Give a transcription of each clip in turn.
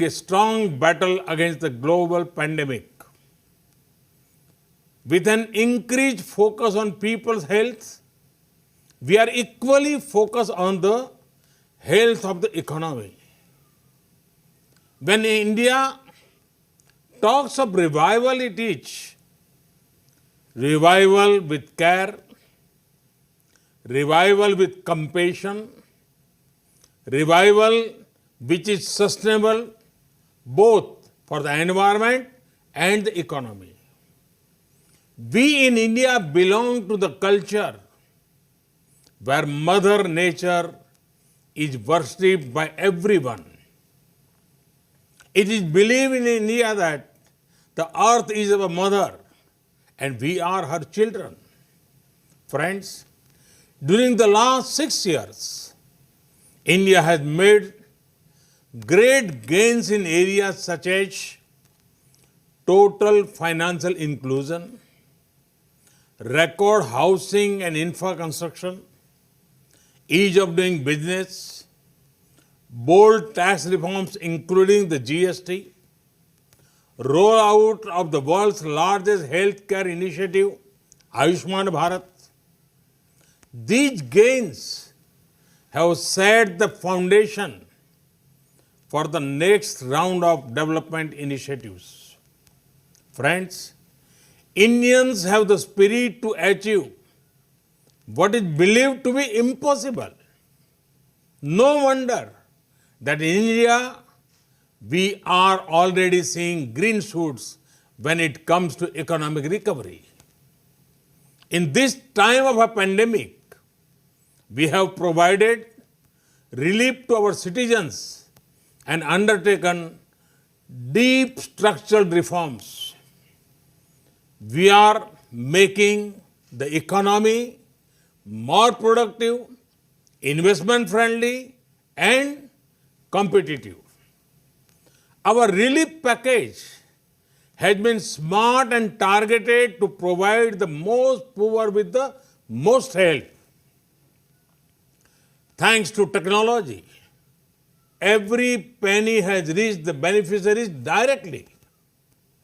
a strong battle against the global pandemic. With an increased focus on people's health, we are equally focused on the health of the economy. When India talks of revival, it is revival with care, revival with compassion, revival which is sustainable both for the environment and the economy. We in India belong to the culture where Mother Nature is worshipped by everyone. It is believed in India that the earth is our mother and we are her children. Friends, during the last 6 years, India has made great gains in areas such as total financial inclusion, record housing and infra construction, ease of doing business, bold tax reforms including the GST, rollout of the world's largest healthcare initiative, Ayushman Bharat. These gains have set the foundation for the next round of development initiatives. Friends, Indians have the spirit to achieve what is believed to be impossible. No wonder that in India we are already seeing green shoots when it comes to economic recovery. In this time of a pandemic, we have provided relief to our citizens and undertaken deep structural reforms. We are making the economy more productive, investment friendly, and competitive. Our relief package has been smart and targeted to provide the most poor with the most help. Thanks to technology, every penny has reached the beneficiaries directly.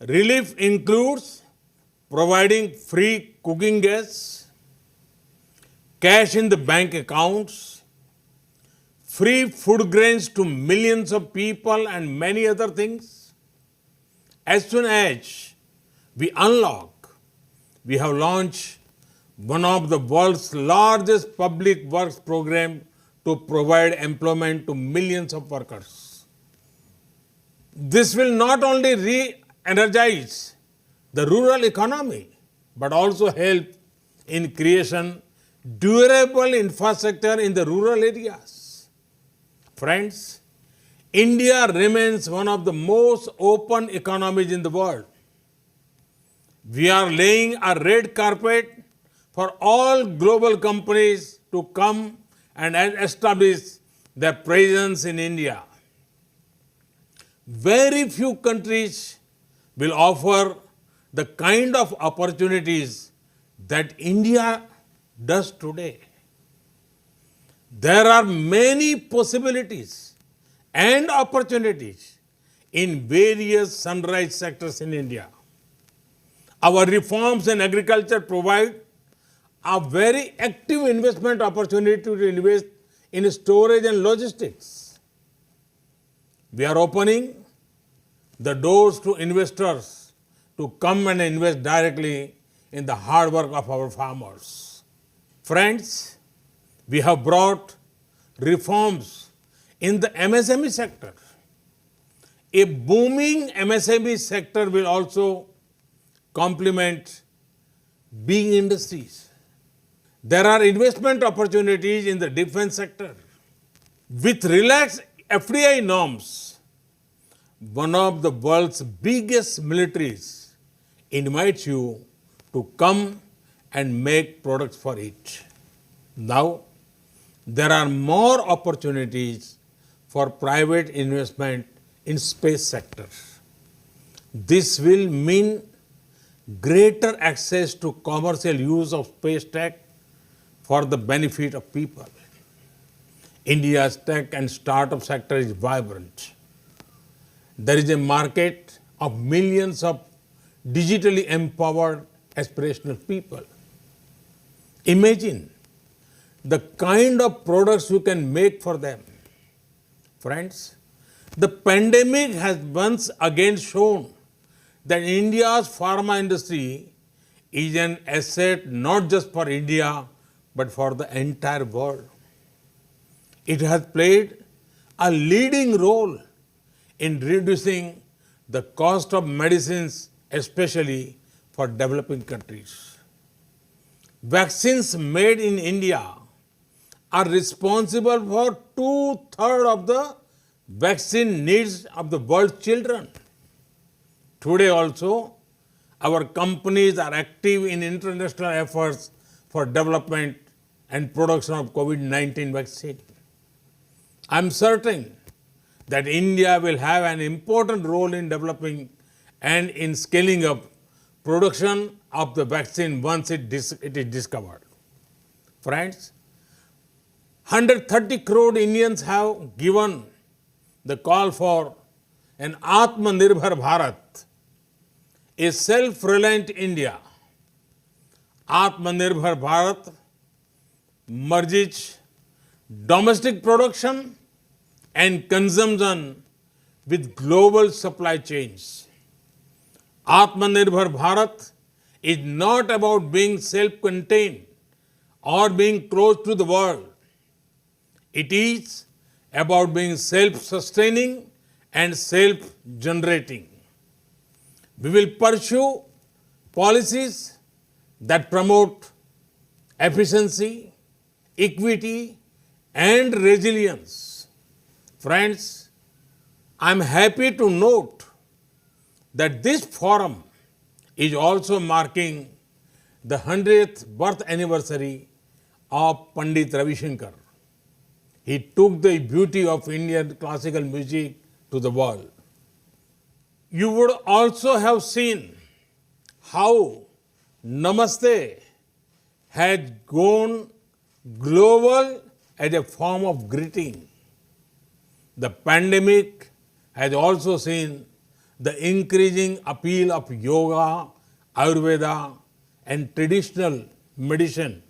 Relief includes providing free cooking gas, cash in the bank accounts, free food grains to millions of people, and many other things. As soon as we unlock, we have launched one of the world's largest public works program to provide employment to millions of workers. This will not only re-energize the rural economy, but also help in creation durable infrastructure in the rural areas. Friends, India remains one of the most open economies in the world. We are laying a red carpet for all global companies to come and establish their presence in India. Very few countries will offer the kind of opportunities that India does today. There are many possibilities and opportunities in various sunrise sectors in India. Our reforms in agriculture provide a very active investment opportunity to invest in storage and logistics. We are opening the doors to investors to come and invest directly in the hard work of our farmers. Friends, we have brought reforms in the MSME sector. A booming MSME sector will also complement big industries. There are investment opportunities in the defense sector. With relaxed FDI norms, one of the world's biggest militaries invites you to come and make products for it. Now, there are more opportunities for private investment in space sector. This will mean greater access to commercial use of space tech for the benefit of people. India's tech and startup sector is vibrant. There is a market of millions of digitally empowered aspirational people. Imagine the kind of products you can make for them. Friends, the pandemic has once again shown that India's pharma industry is an asset not just for India but for the entire world. It has played a leading role in reducing the cost of medicines, especially for developing countries. Vaccines made in India are responsible for two-thirds of the vaccine needs of the world's children. Today also, our companies are active in international efforts for development and production of COVID-19 vaccine. I am certain that India will have an important role in developing and in scaling up production of the vaccine once it is discovered. Friends, 130 crore Indians have given the call for an Atmanirbhar Bharat, a self-reliant India. Atmanirbhar Bharat merges domestic production and consumption with global supply chains. Atmanirbhar Bharat is not about being self-contained or being close to the world. It is about being self-sustaining and self-generating. We will pursue policies that promote efficiency, equity, and resilience. Friends, I am happy to note that this forum is also marking the 100th birth anniversary of Pandit Ravi Shankar. He took the beauty of Indian classical music to the world. You would also have seen how Namaste has gone global as a form of greeting. The pandemic has also seen the increasing appeal of yoga, Ayurveda, and traditional medicine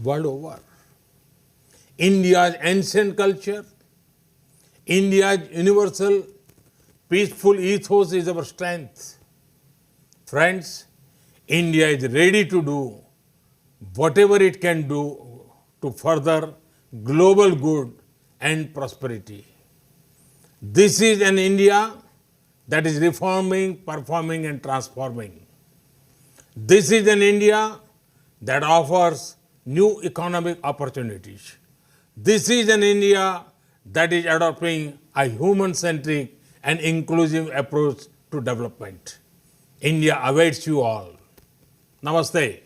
world over. India's ancient culture, India's universal peaceful ethos is our strength. Friends, India is ready to do whatever it can do to further global good and prosperity. This is an India that is reforming, performing, and transforming. This is an India that offers new economic opportunities. This is an India that is adopting a human-centric and inclusive approach to development. India awaits you all. Namaste.